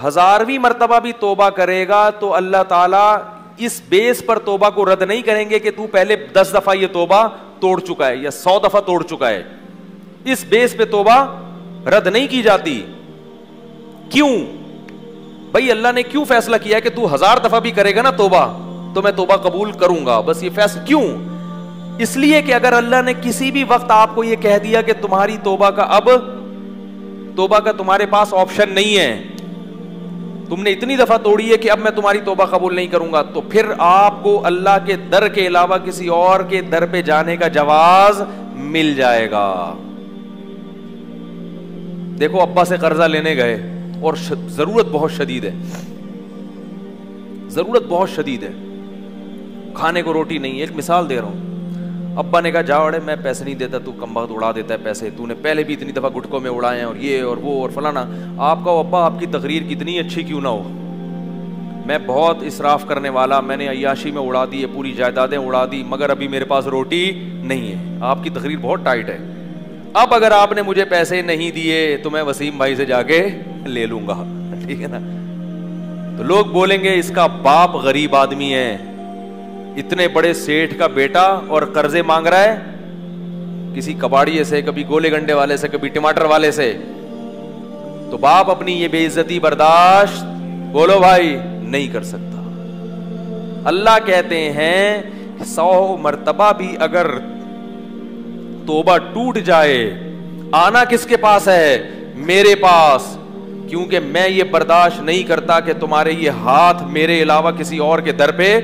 1000ویں مرتبہ بھی توبہ کرے گا تو اللہ تعالیٰ اس بیس پر توبہ کو رد نہیں کریں گے کہ تو پہلے 10 دفعہ یہ توبہ توڑ چکا ہے یا 100 دفعہ توڑ چکا ہے. اس بیس پہ توبہ رد نہیں کی جاتی. کیوں بھائی؟ اللہ نے کیوں فیصلہ کیا ہے کہ تو 1000 دفعہ بھی کرے گا نا توبہ تو میں توبہ قبول کروں گا؟ بس یہ فیصلہ کیوں؟ اس لیے کہ اگر اللہ نے کسی بھی وقت آپ کو یہ کہہ دیا کہ تمہاری توبہ کا تمہارے پاس آپشن نہیں ہے, تم نے اتنی دفعہ توڑی ہے کہ اب میں تمہاری توبہ قبول نہیں کروں گا, تو پھر آپ کو اللہ کے در کے علاوہ کسی اور کے در پہ جانے کا جواز مل جائے گا. دیکھو ابا سے قرضہ لینے گئے اور ضرورت بہت شدید ہے, ضرورت بہت شدید ہے, کھانے کو روٹی نہیں. ایک مثال دے رہا ہوں. ابا نے کہا جاؤ اڑے میں پیسے نہیں دیتا, تو کم وقت اڑا دیتا ہے پیسے, تو نے پہلے بھی اتنی دفعہ گٹکوں میں اڑائے ہیں اور یہ اور وہ اور فلانا. آپ کا ابا آپ کی تقریر کتنی اچھی کیوں نہ ہو, میں بہت اسراف کرنے والا, میں نے عیاشی میں اڑا دی ہے, پوری جائیدادیں اڑا دی, مگر ابھی میرے پاس روٹی نہیں ہے. آپ کی تقریر بہت ٹائٹ ہے. اب اگر آپ نے مجھے پیسے نہیں دیے تو میں وسیم بھائی سے جا کے لے لوں گا, ٹھیک ہے نا. تو لوگ بولیں گے اس کا باپ غریب آدمی ہے, اتنے بڑے سیٹھ کا بیٹا اور قرضے مانگ رہا ہے کسی کباڑی سے, کبھی گولے گنڈے والے سے, کبھی ٹماٹر والے سے. تو باپ اپنی یہ بے عزتی برداشت بولو بھائی نہیں کر سکتا. اللہ کہتے ہیں 100 مرتبہ بھی اگر توبہ ٹوٹ جائے, آنا کس کے پاس ہے؟ میرے پاس, کیونکہ میں یہ برداشت نہیں کرتا کہ تمہارے یہ ہاتھ میرے علاوہ کسی اور کے در پہ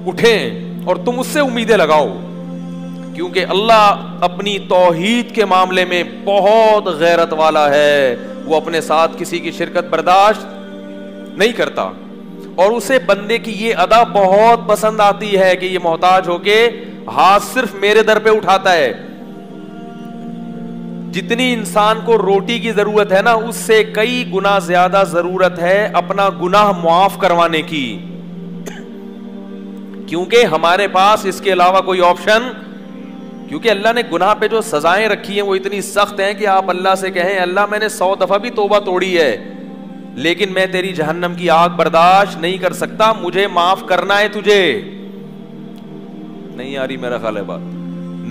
اٹھیں اور تم اس سے امیدیں لگاؤ. کیونکہ اللہ اپنی توحید کے معاملے میں بہت غیرت والا ہے, وہ اپنے ساتھ کسی کی شرکت برداشت نہیں کرتا. اور اسے بندے کی یہ ادا بہت پسند آتی ہے کہ یہ محتاج ہو کے ہاتھ صرف میرے در پہ اٹھاتا ہے. جتنی انسان کو روٹی کی ضرورت ہے نا, اس سے کئی گنا زیادہ ضرورت ہے اپنا گناہ معاف کروانے کی, کیونکہ ہمارے پاس اس کے علاوہ کوئی آپشن, کیونکہ اللہ نے گناہ پہ جو سزائیں رکھی ہیں وہ اتنی سخت ہیں کہ آپ اللہ سے کہیں اللہ میں نے 100 دفعہ بھی توبہ توڑی ہے لیکن میں تیری جہنم کی آگ برداشت نہیں کر سکتا, مجھے معاف کرنا ہے تجھے. نہیں آ رہی میرا خیال ہے بات؟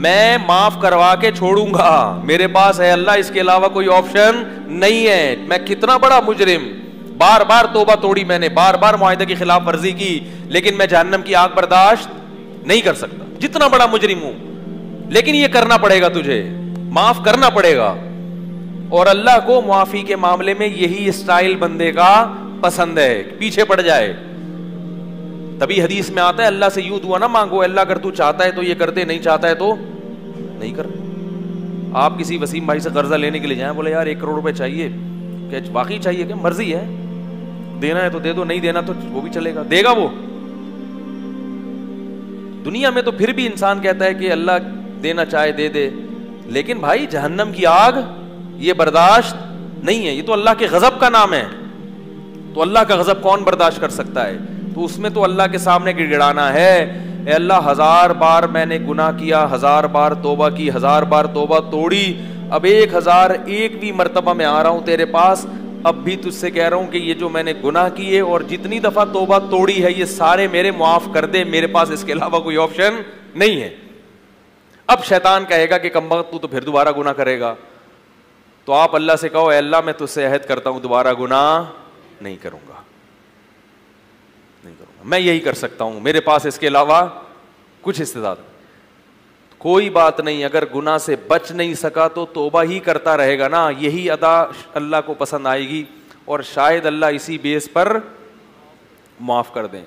میں معاف کروا کے چھوڑوں گا, میرے پاس ہے اللہ, اس کے علاوہ کوئی آپشن نہیں ہے. میں کتنا بڑا مجرم, بار بار توبہ توڑی میں نے, بار بار معاہدے کی خلاف ورزی کی, لیکن میں جہنم کی آگ برداشت نہیں کر سکتا. جتنا بڑا مجرم ہوں, لیکن یہ کرنا پڑے گا, تجھے معاف کرنا پڑے گا. اور اللہ کو معافی کے معاملے میں یہی اسٹائل بندے کا پسند ہے, پیچھے پڑ جائے. تبھی حدیث میں آتا ہے اللہ سے یوں دعا نہ مانگو, اللہ اگر تو چاہتا ہے تو یہ کر دے, نہیں چاہتا ہے تو نہیں کر. آپ کسی وسیم بھائی سے قرضہ لینے کے لیے جائیں, بولے یار 1 کروڑ روپے چاہیے, کہ واقعی چاہیے, کہ مرضی ہے, دینا ہے تو دے دو, نہیں دینا تو وہ بھی چلے گا, دے گا وہ. دنیا میں تو پھر بھی انسان کہتا ہے کہ اللہ دینا چاہے دے دے, لیکن بھائی جہنم کی آگ یہ برداشت نہیں ہے, یہ تو اللہ کے غضب کا نام ہے. تو اللہ کا غضب کون برداشت کر سکتا ہے؟ تو اس میں تو اللہ کے سامنے گڑ گڑانا ہے, اے اللہ 1000 بار میں نے گناہ کیا, 1000 بار توبہ کی, 1000 بار توبہ توڑی, اب 1001ویں مرتبہ میں آ رہا ہوں تیرے پاس, اب بھی تجھ سے کہہ رہا ہوں کہ یہ جو میں نے گناہ کیے اور جتنی دفعہ توبہ توڑی ہے یہ سارے میرے معاف کر دے, میرے پاس اس کے علاوہ کوئی آپشن نہیں ہے. اب شیطان کہے گا کہ کمبخت تو پھر دوبارہ گناہ کرے گا, تو آپ اللہ سے کہو اے اللہ میں تجھ سے عہد کرتا ہوں دوبارہ گناہ نہیں کروں گا, نہیں کروں گا, میں یہی کر سکتا ہوں, میرے پاس اس کے علاوہ کچھ استعداد. کوئی بات نہیں, اگر گناہ سے بچ نہیں سکا تو توبہ ہی کرتا رہے گا نا, یہی ادا اللہ کو پسند آئے گی, اور شاید اللہ اسی بیس پر معاف کر دیں.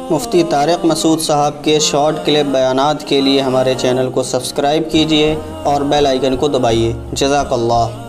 مفتی طارق مسعود صاحب کے شارٹ کلپ بیانات کے لیے ہمارے چینل کو سبسکرائب کیجئے اور بیل آئیکن کو دبائیے. جزاک اللہ.